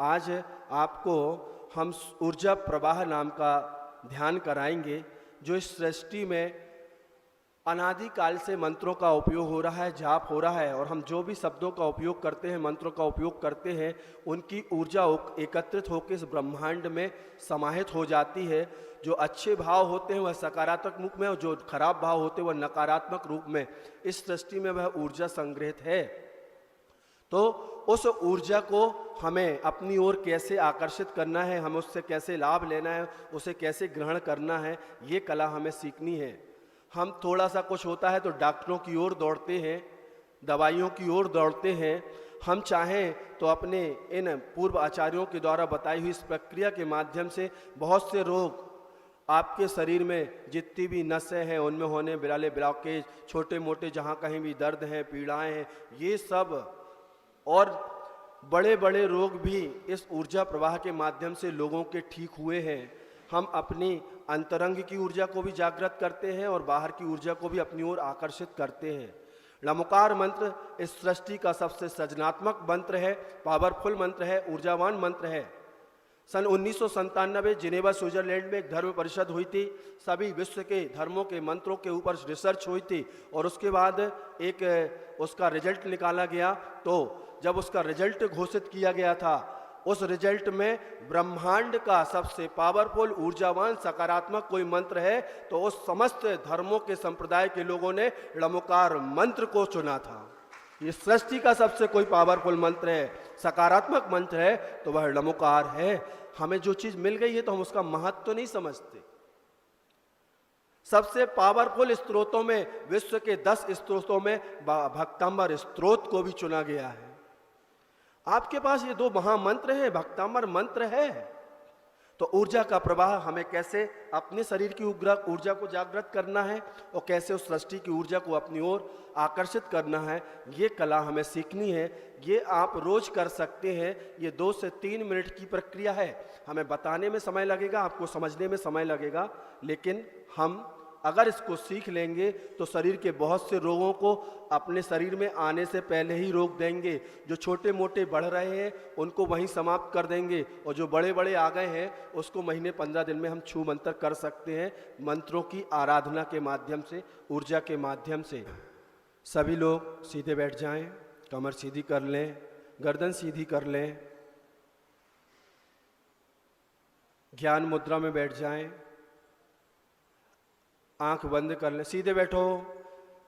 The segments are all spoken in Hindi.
आज आपको हम ऊर्जा प्रवाह नाम का ध्यान कराएंगे, जो इस सृष्टि में अनादिकाल से मंत्रों का उपयोग हो रहा है, जाप हो रहा है, और हम जो भी शब्दों का उपयोग करते हैं, मंत्रों का उपयोग करते हैं, उनकी ऊर्जा एकत्रित होकर इस ब्रह्मांड में समाहित हो जाती है। जो अच्छे भाव होते हैं वह सकारात्मक रूप में, और जो खराब भाव होते हैं वह नकारात्मक रूप में इस सृष्टि में वह ऊर्जा संग्रहित है। तो उस ऊर्जा को हमें अपनी ओर कैसे आकर्षित करना है, हमें उससे कैसे लाभ लेना है, उसे कैसे ग्रहण करना है, ये कला हमें सीखनी है। हम थोड़ा सा कुछ होता है तो डॉक्टरों की ओर दौड़ते हैं, दवाइयों की ओर दौड़ते हैं। हम चाहें तो अपने इन पूर्व आचार्यों के द्वारा बताई हुई इस प्रक्रिया के माध्यम से बहुत से रोग आपके शरीर में जितनी भी नसें हैं उनमें होने वाले ब्लॉकेज, छोटे मोटे जहाँ कहीं भी दर्द हैं, पीड़ाएं हैं, ये सब और बड़े बड़े रोग भी इस ऊर्जा प्रवाह के माध्यम से लोगों के ठीक हुए हैं। हम अपनी अंतरंग की ऊर्जा को भी जागृत करते हैं और बाहर की ऊर्जा को भी अपनी ओर आकर्षित करते हैं। लमकार मंत्र इस सृष्टि का सबसे सृजनात्मक मंत्र है, पावरफुल मंत्र है, ऊर्जावान मंत्र है। सन 1997 जिनेवा स्विट्जरलैंड में एक धर्म परिषद हुई थी। सभी विश्व के धर्मों के मंत्रों के ऊपर रिसर्च हुई थी और उसके बाद एक उसका रिजल्ट निकाला गया। तो जब उसका रिजल्ट घोषित किया गया था, उस रिजल्ट में ब्रह्मांड का सबसे पावरफुल, ऊर्जावान, सकारात्मक कोई मंत्र है तो उस समस्त धर्मों के संप्रदाय के लोगों ने लमकार मंत्र को चुना था। ये सृष्टि का सबसे कोई पावरफुल मंत्र है, सकारात्मक मंत्र है तो वह लमकार है। हमें जो चीज मिल गई है तो हम उसका महत्व तो नहीं समझते। सबसे पावरफुल स्त्रोतों में, विश्व के 10 स्त्रोतों में भक्तांबर स्त्रोत को भी चुना गया है। आपके पास ये 2 महामंत्र हैं, भक्तांबर मंत्र है। तो ऊर्जा का प्रवाह हमें कैसे अपने शरीर की ऊर्जा को जागृत करना है और कैसे उस सृष्टि की ऊर्जा को अपनी ओर आकर्षित करना है, ये कला हमें सीखनी है। ये आप रोज कर सकते हैं। ये 2 से 3 मिनट की प्रक्रिया है। हमें बताने में समय लगेगा, आपको समझने में समय लगेगा, लेकिन हम अगर इसको सीख लेंगे तो शरीर के बहुत से रोगों को अपने शरीर में आने से पहले ही रोक देंगे। जो छोटे मोटे बढ़ रहे हैं उनको वहीं समाप्त कर देंगे, और जो बड़े बड़े आ गए हैं उसको महीने 15 दिन में हम छू मंत्र कर सकते हैं, मंत्रों की आराधना के माध्यम से, ऊर्जा के माध्यम से। सभी लोग सीधे बैठ जाएं, कमर सीधी कर लें, गर्दन सीधी कर लें, ज्ञान मुद्रा में बैठ जाएं, आंख बंद कर लें, सीधे बैठो।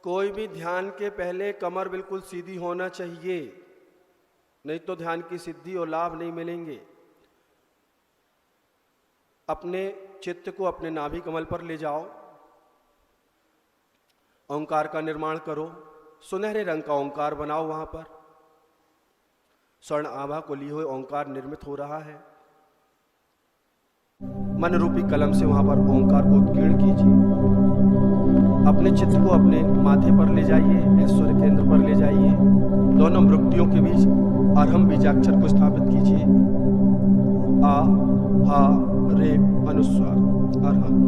कोई भी ध्यान के पहले कमर बिल्कुल सीधी होना चाहिए, नहीं तो ध्यान की सिद्धि और लाभ नहीं मिलेंगे। अपने चित्त को अपने नाभि कमल पर ले जाओ, ओंकार का निर्माण करो, सुनहरे रंग का ओंकार बनाओ। वहां पर स्वर्ण आभा को लिए हुए ओंकार निर्मित हो रहा है। मन रूपी कलम से वहां पर ओंकार को उत्कीर्ण कीजिए। अपने चित्त को अपने माथे पर ले जाइए, ऐश्वर्य केंद्र पर ले जाइए। दोनों मृक्तियों के बीच अरहम बीजाक्षर को स्थापित कीजिए। आ, हा, रे अनुस्वार अरहम।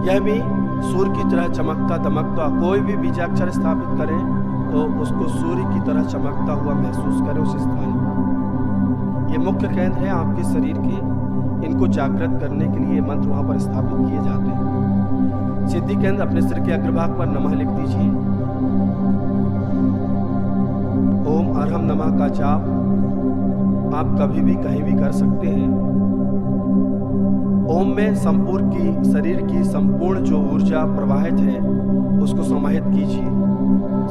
यह भी सूर्य की तरह चमकता दमकता, कोई भी बीजाक्षर स्थापित करें तो उसको सूर्य की तरह चमकता हुआ महसूस करें उस स्थान पर। ये मुख्य केंद्र है आपके शरीर के, इनको जागृत करने के लिए मंत्र वहां पर स्थापित किए जाते हैं। सिद्धि केंद्र अपने सिर के अग्रभाग पर नमः लिख दीजिए। ओम अरहम नमः का जाप आप कभी भी कहीं भी कर सकते हैं। ओम में संपूर्ण की शरीर की संपूर्ण जो ऊर्जा प्रवाहित है उसको समाहित कीजिए।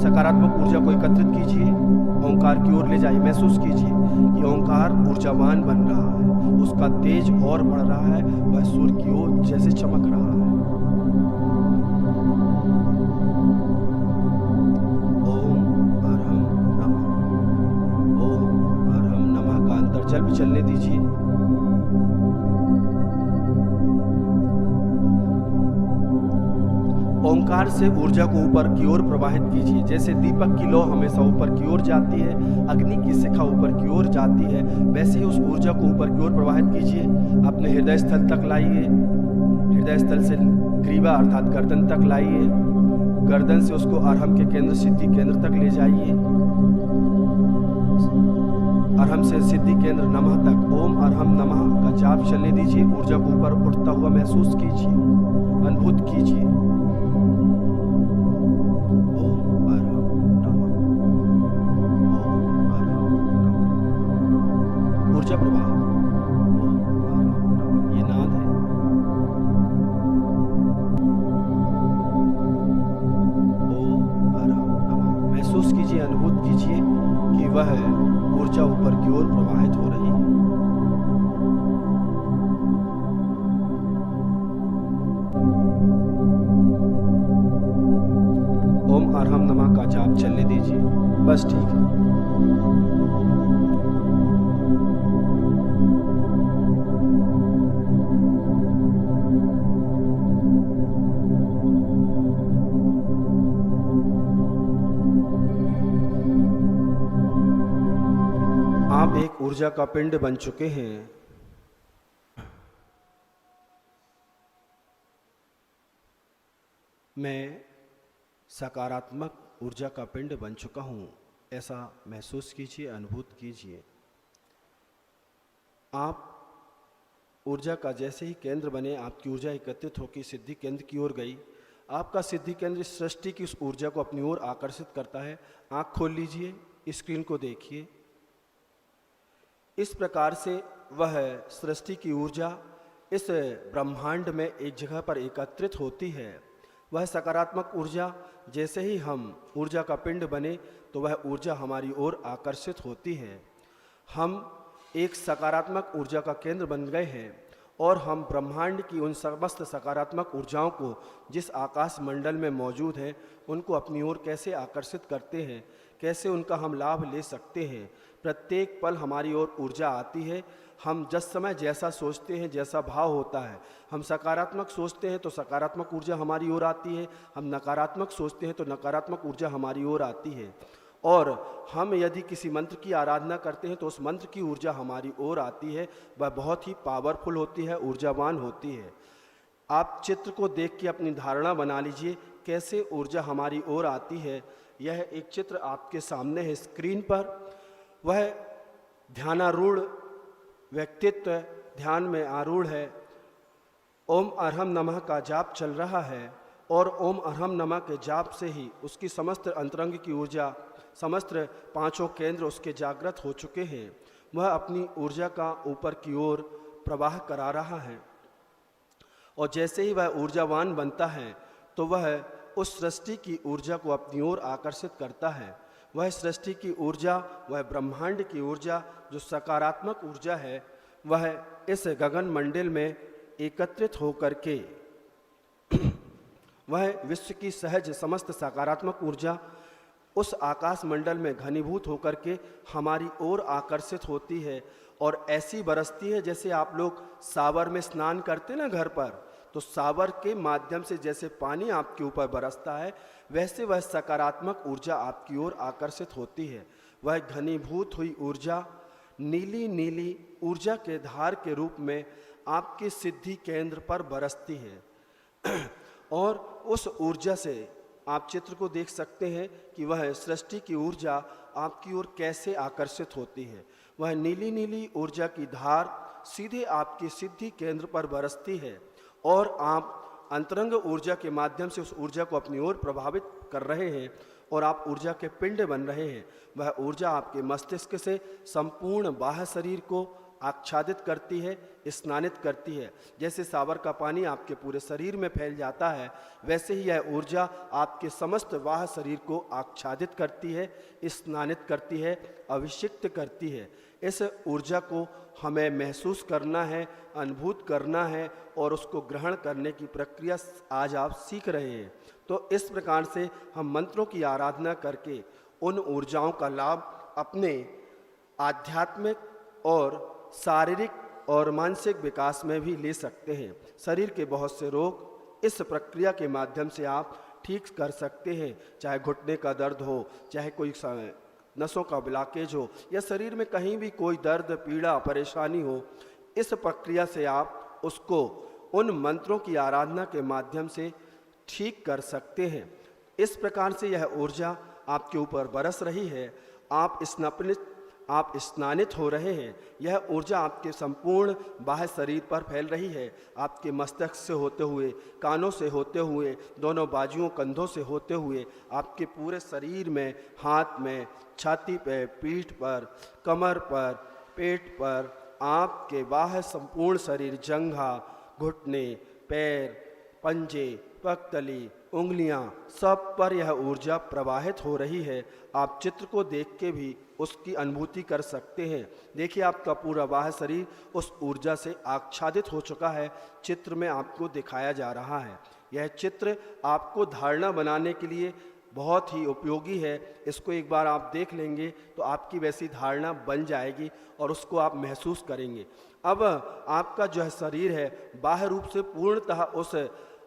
सकारात्मक ऊर्जा को एकत्रित कीजिए, ओंकार की ओर ले जाइए। महसूस कीजिए कि ओंकार ऊर्जावान बन रहा है, उसका तेज और बढ़ रहा है, वह सूर्य की ओर जैसे चमक रहा है। ओम अरहम नमः, ओम अरहम नमः का अंतर्जल भी चलने दीजिए। ओंकार से ऊर्जा को ऊपर की ओर प्रवाहित कीजिए। जैसे दीपक की लौ हमेशा ऊपर की ओर जाती है, अग्नि की शिखा ऊपर की ओर जाती है, वैसे ही उस ऊर्जा को ऊपर की ओर प्रवाहित कीजिए। अपने हृदय स्थल तक लाइए, हृदय स्थल से ग्रीवा अर्थात गर्दन तक लाइए, गर्दन से उसको अरहम के केंद्र, सिद्धि केंद्र तक ले जाइए। अरहम से सिद्धि केंद्र नमः तक ओम अरहम नमः का जाप चलने दीजिए। ऊर्जा को ऊपर उठता हुआ महसूस कीजिए, अनुभूत कीजिए। ओम अरहम नमः, ओम अरहम नमः। ऊर्जा प्रवाह, ओम अरहम नमः, ये नाद है। ओम अरहम नमः, महसूस कीजिए, अनुभूत कीजिए कि वह ऊर्जा ऊपर की ओर प्रवाहित हो रही है। ओम अरहम नमः का जाप चलने दीजिए, बस ठीक है। आप एक ऊर्जा का पिंड बन चुके हैं। मैं सकारात्मक ऊर्जा का पिंड बन चुका हूँ, ऐसा महसूस कीजिए, अनुभूत कीजिए। आप ऊर्जा का जैसे ही केंद्र बने, आपकी ऊर्जा एकत्रित होकर सिद्धि केंद्र की ओर गई। आपका सिद्धि केंद्र इस सृष्टि की उस ऊर्जा को अपनी ओर आकर्षित करता है। आँख खोल लीजिए, स्क्रीन को देखिए। इस प्रकार से वह सृष्टि की ऊर्जा इस ब्रह्मांड में एक जगह पर एकत्रित होती है। वह सकारात्मक ऊर्जा, जैसे ही हम ऊर्जा का पिंड बने तो वह ऊर्जा हमारी ओर आकर्षित होती है। हम एक सकारात्मक ऊर्जा का केंद्र बन गए हैं और हम ब्रह्मांड की उन समस्त सकारात्मक ऊर्जाओं को जिस आकाश मंडल में मौजूद हैं उनको अपनी ओर कैसे आकर्षित करते हैं, कैसे उनका हम लाभ ले सकते हैं। प्रत्येक पल हमारी ओर ऊर्जा आती है। हम जिस समय जैसा सोचते हैं, जैसा भाव होता है, हम सकारात्मक सोचते हैं तो सकारात्मक ऊर्जा हमारी ओर आती है, हम नकारात्मक सोचते हैं तो नकारात्मक ऊर्जा हमारी ओर आती है। और हम यदि किसी मंत्र की आराधना करते हैं तो उस मंत्र की ऊर्जा हमारी ओर आती है। वह बहुत ही पावरफुल होती है, ऊर्जावान होती है। आप चित्र को देख के अपनी धारणा बना लीजिए कैसे ऊर्जा हमारी ओर आती है। यह एक चित्र आपके सामने है स्क्रीन पर। वह ध्यानारूढ़ व्यक्तित्व ध्यान में आरूढ़ है। ओम अरहम नमः का जाप चल रहा है और ओम अरहम नमः के जाप से ही उसकी समस्त अंतरंग की ऊर्जा, समस्त पांचों केंद्र उसके जागृत हो चुके हैं। वह अपनी ऊर्जा का ऊपर की ओर प्रवाह करा रहा है और जैसे ही वह ऊर्जावान बनता है तो वह उस सृष्टि की ऊर्जा को अपनी ओर आकर्षित करता है। वह सृष्टि की ऊर्जा, वह ब्रह्मांड की ऊर्जा जो सकारात्मक ऊर्जा है, वह इस गगन मंडल में एकत्रित होकर के वह विश्व की सहज समस्त सकारात्मक ऊर्जा उस आकाश मंडल में घनीभूत होकर के हमारी ओर आकर्षित होती है और ऐसी बरसती है जैसे आप लोग सावर में स्नान करते ना घर पर, तो सावर के माध्यम से जैसे पानी आपके ऊपर बरसता है, वैसे वह सकारात्मक ऊर्जा आपकी ओर आकर्षित होती है। वह घनीभूत हुई ऊर्जा नीली नीली ऊर्जा के धार के रूप में आपके सिद्धि केंद्र पर बरसती है और उस ऊर्जा से आप चित्र को देख सकते हैं कि वह सृष्टि की ऊर्जा आपकी ओर कैसे आकर्षित होती है। वह नीली नीली ऊर्जा की धार सीधे आपके सिद्धि केंद्र पर बरसती है और आप अंतरंग ऊर्जा के माध्यम से उस ऊर्जा को अपनी ओर प्रभावित कर रहे हैं और आप ऊर्जा के पिंड बन रहे हैं। वह ऊर्जा आपके मस्तिष्क से संपूर्ण बाह्य शरीर को आच्छादित करती है, स्नानित करती है। जैसे सावर का पानी आपके पूरे शरीर में फैल जाता है, वैसे ही यह ऊर्जा आपके समस्त बाह्य शरीर को आच्छादित करती है, स्नानित करती है, अभिषिक्त करती है। इस ऊर्जा को हमें महसूस करना है, अनुभूत करना है और उसको ग्रहण करने की प्रक्रिया आज आप सीख रहे हैं। तो इस प्रकार से हम मंत्रों की आराधना करके उन ऊर्जाओं का लाभ अपने आध्यात्मिक और शारीरिक और मानसिक विकास में भी ले सकते हैं। शरीर के बहुत से रोग इस प्रक्रिया के माध्यम से आप ठीक कर सकते हैं। चाहे घुटने का दर्द हो, चाहे कोई नसों का ब्लॉकेज हो या शरीर में कहीं भी कोई दर्द, पीड़ा, परेशानी हो, इस प्रक्रिया से आप उसको उन मंत्रों की आराधना के माध्यम से ठीक कर सकते हैं। इस प्रकार से यह ऊर्जा आपके ऊपर बरस रही है। आप आप स्नानित हो रहे हैं। यह ऊर्जा आपके संपूर्ण बाह्य शरीर पर फैल रही है, आपके मस्तक से होते हुए, कानों से होते हुए, दोनों बाजुओं कंधों से होते हुए, आपके पूरे शरीर में, हाथ में, छाती पे, पीठ पर, कमर पर, पेट पर, आपके बाह्य संपूर्ण शरीर, जंघा, घुटने, पैर, पंजे, पगतली, उंगलियां, सब पर यह ऊर्जा प्रवाहित हो रही है। आप चित्र को देख के भी उसकी अनुभूति कर सकते हैं। देखिए, आपका पूरा बाह्य शरीर उस ऊर्जा से आच्छादित हो चुका है। चित्र में आपको दिखाया जा रहा है। यह चित्र आपको धारणा बनाने के लिए बहुत ही उपयोगी है। इसको एक बार आप देख लेंगे तो आपकी वैसी धारणा बन जाएगी और उसको आप महसूस करेंगे। अब आपका जो है शरीर है, बाह्य रूप से पूर्णतः उस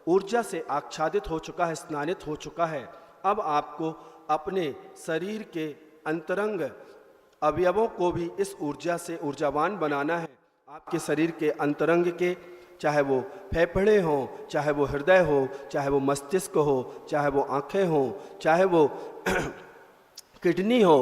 ऊर्जा से आच्छादित हो चुका है, स्नानित हो चुका है। अब आपको अपने शरीर के अंतरंग अवयवों को भी इस ऊर्जा से ऊर्जावान बनाना है। आपके शरीर के अंतरंग के, चाहे वो फेफड़े हों, चाहे वो हृदय हो, चाहे वो मस्तिष्क हो, चाहे वो आँखें हों, चाहे वो किडनी हो,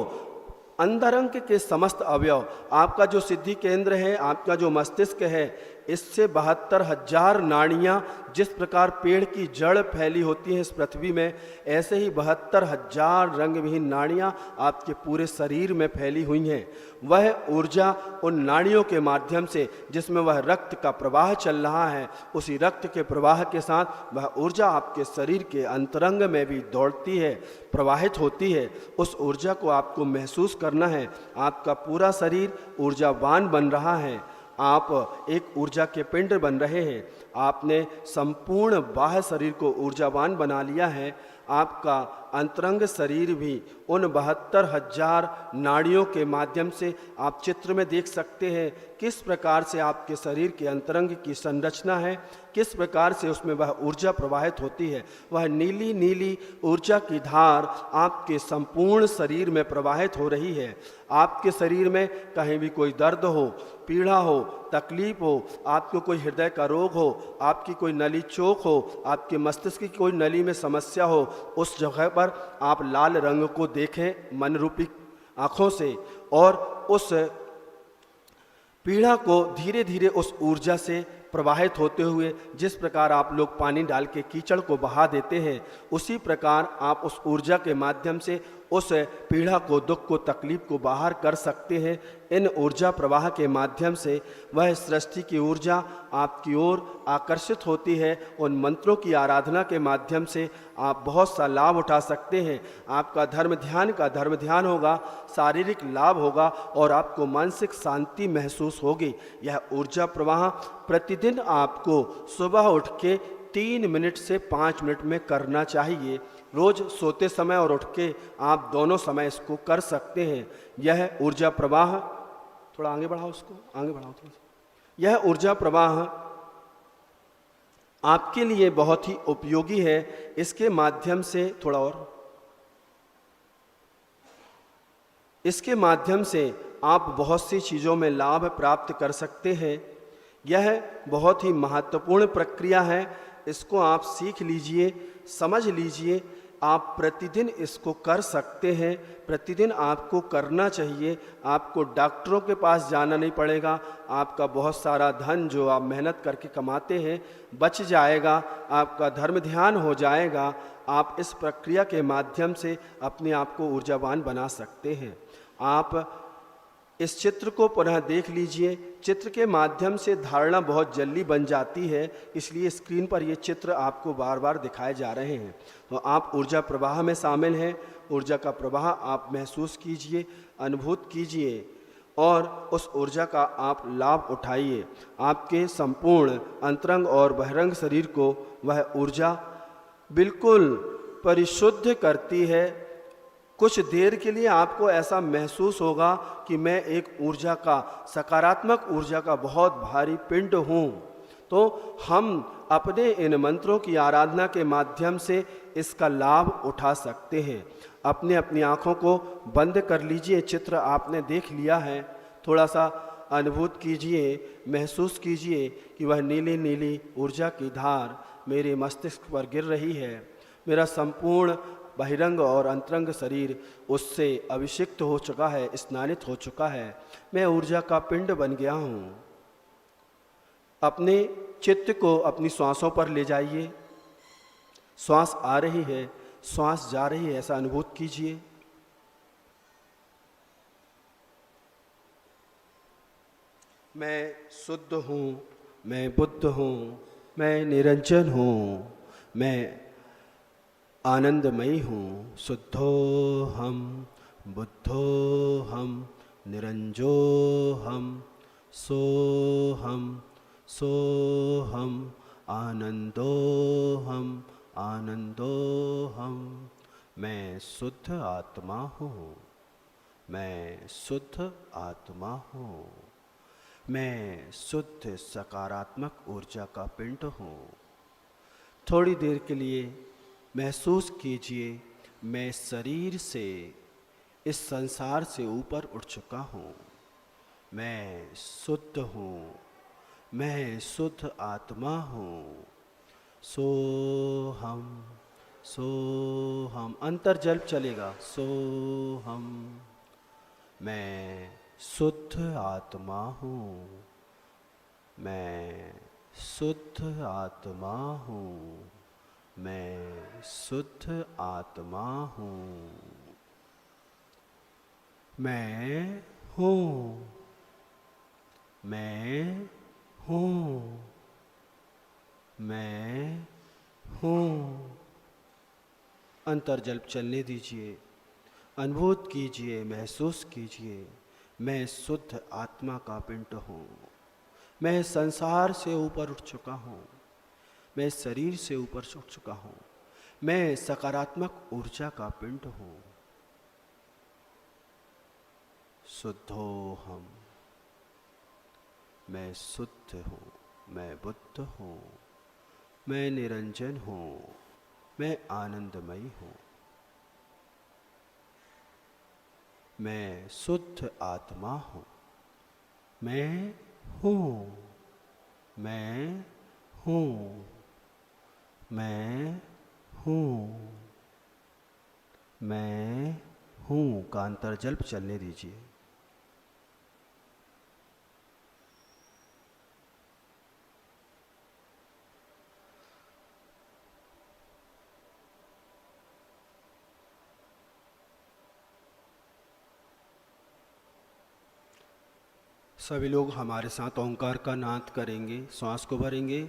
अंतरंग के समस्त अवयव, आपका जो सिद्धि केंद्र है, आपका जो मस्तिष्क है, इससे 72,000 नाड़ियाँ, जिस प्रकार पेड़ की जड़ फैली होती हैं इस पृथ्वी में, ऐसे ही 72,000 रंग विहीन नाड़ियाँ आपके पूरे शरीर में फैली हुई हैं। वह ऊर्जा उन नाड़ियों के माध्यम से, जिसमें वह रक्त का प्रवाह चल रहा है, उसी रक्त के प्रवाह के साथ वह ऊर्जा आपके शरीर के अंतरंग में भी दौड़ती है, प्रवाहित होती है। उस ऊर्जा को आपको महसूस करना है। आपका पूरा शरीर ऊर्जावान बन रहा है। आप एक ऊर्जा के पिंड बन रहे हैं। आपने संपूर्ण बाह्य शरीर को ऊर्जावान बना लिया है। आपका अंतरंग शरीर भी उन 72,000 नाड़ियों के माध्यम से आप चित्र में देख सकते हैं किस प्रकार से आपके शरीर के अंतरंग की संरचना है, किस प्रकार से उसमें वह ऊर्जा प्रवाहित होती है। वह नीली नीली ऊर्जा की धार आपके संपूर्ण शरीर में प्रवाहित हो रही है। आपके शरीर में कहीं भी कोई दर्द हो, पीड़ा हो, तकलीफ हो, आपको कोई हृदय का रोग हो, आपकी कोई नली चोक हो, आपके मस्तिष्क की कोई नली में समस्या हो, उस जगह पर आप लाल रंग को देखें मन रूपी आँखों से और उस पीड़ा को धीरे धीरे उस ऊर्जा से प्रवाहित होते हुए, जिस प्रकार आप लोग पानी डाल के कीचड़ को बहा देते हैं, उसी प्रकार आप उस ऊर्जा के माध्यम से उस पीड़ा को, दुख को, तकलीफ को बाहर कर सकते हैं। इन ऊर्जा प्रवाह के माध्यम से वह सृष्टि की ऊर्जा आपकी ओर आकर्षित होती है। उन मंत्रों की आराधना के माध्यम से आप बहुत सा लाभ उठा सकते हैं। आपका धर्म ध्यान होगा, शारीरिक लाभ होगा और आपको मानसिक शांति महसूस होगी। यह ऊर्जा प्रवाह प्रतिदिन आपको सुबह उठ के 3 मिनट से 5 मिनट में करना चाहिए। रोज सोते समय और उठ के आप दोनों समय इसको कर सकते हैं। यह ऊर्जा प्रवाह, थोड़ा आगे बढ़ाओ, उसको आगे बढ़ाओ थोड़ा सा। यह ऊर्जा प्रवाह आपके लिए बहुत ही उपयोगी है। इसके माध्यम से थोड़ा और, इसके माध्यम से आप बहुत सी चीज़ों में लाभ प्राप्त कर सकते हैं। यह बहुत ही महत्वपूर्ण प्रक्रिया है। इसको आप सीख लीजिए, समझ लीजिए। आप प्रतिदिन इसको कर सकते हैं। प्रतिदिन आपको करना चाहिए। आपको डॉक्टरों के पास जाना नहीं पड़ेगा। आपका बहुत सारा धन जो आप मेहनत करके कमाते हैं बच जाएगा। आपका धर्म ध्यान हो जाएगा। आप इस प्रक्रिया के माध्यम से अपने आप को ऊर्जावान बना सकते हैं। आप इस चित्र को पुनः देख लीजिए। चित्र के माध्यम से धारणा बहुत जल्दी बन जाती है, इसलिए स्क्रीन पर ये चित्र आपको बार बार दिखाए जा रहे हैं। तो आप ऊर्जा प्रवाह में शामिल हैं। ऊर्जा का प्रवाह आप महसूस कीजिए, अनुभूत कीजिए और उस ऊर्जा का आप लाभ उठाइए। आपके संपूर्ण अंतरंग और बहिरंग शरीर को वह ऊर्जा बिल्कुल परिशुद्ध करती है। कुछ देर के लिए आपको ऐसा महसूस होगा कि मैं एक ऊर्जा का, सकारात्मक ऊर्जा का बहुत भारी पिंड हूँ। तो हम अपने इन मंत्रों की आराधना के माध्यम से इसका लाभ उठा सकते हैं। अपने अपनी आँखों को बंद कर लीजिए। चित्र आपने देख लिया है, थोड़ा सा अनुभूत कीजिए, महसूस कीजिए कि वह नीली नीली ऊर्जा की धार मेरे मस्तिष्क पर गिर रही है। मेरा संपूर्ण बहिरंग और अंतरंग शरीर उससे अभिषिक्त हो चुका है, स्नानित हो चुका है। मैं ऊर्जा का पिंड बन गया हूँ। अपने चित्त को अपनी श्वासों पर ले जाइए। श्वास आ रही है, श्वास जा रही है, ऐसा अनुभूत कीजिए। मैं शुद्ध हूँ, मैं बुद्ध हूँ, मैं निरंजन हूँ, मैं आनंदमयी हूँ। शुद्धो हम, बुद्धो हम, निरंजो हम, सोहम, सोहम, आनंदो हम, आनंदो हम। मैं शुद्ध आत्मा हूँ, मैं शुद्ध आत्मा हूँ, मैं शुद्ध सकारात्मक ऊर्जा का पिंड हूँ। थोड़ी देर के लिए महसूस कीजिए, मैं शरीर से, इस संसार से ऊपर उठ चुका हूँ। मैं शुद्ध हूँ, मैं शुद्ध आत्मा हूँ। सोहम, सोहम, अंतर्जल्प चलेगा। सोहम, मैं शुद्ध आत्मा हूँ, मैं शुद्ध आत्मा हूँ, मैं शुद्ध आत्मा हूँ। मैं हूँ, मैं हूँ, मैं हूँ। अंतर्जल्प चलने दीजिए, अनुभूत कीजिए, महसूस कीजिए, मैं शुद्ध आत्मा का पिंड हूँ। मैं संसार से ऊपर उठ चुका हूँ, मैं शरीर से ऊपर उठ चुका हूँ, मैं सकारात्मक ऊर्जा का पिंड हूँ। शुद्धो हम, मैं शुद्ध हूँ, मैं बुद्ध हूँ, मैं निरंजन हूँ, मैं आनंदमयी हूँ। मैं शुद्ध आत्मा हूँ, मैं हूँ, मैं हूँ, मैं हूँ, मैं हूँ का अंतर्जल्प चलने दीजिए। सभी लोग हमारे साथ ओंकार का नाद करेंगे, श्वास को भरेंगे।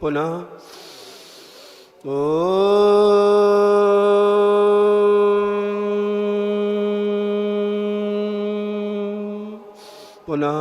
पुनः पुनः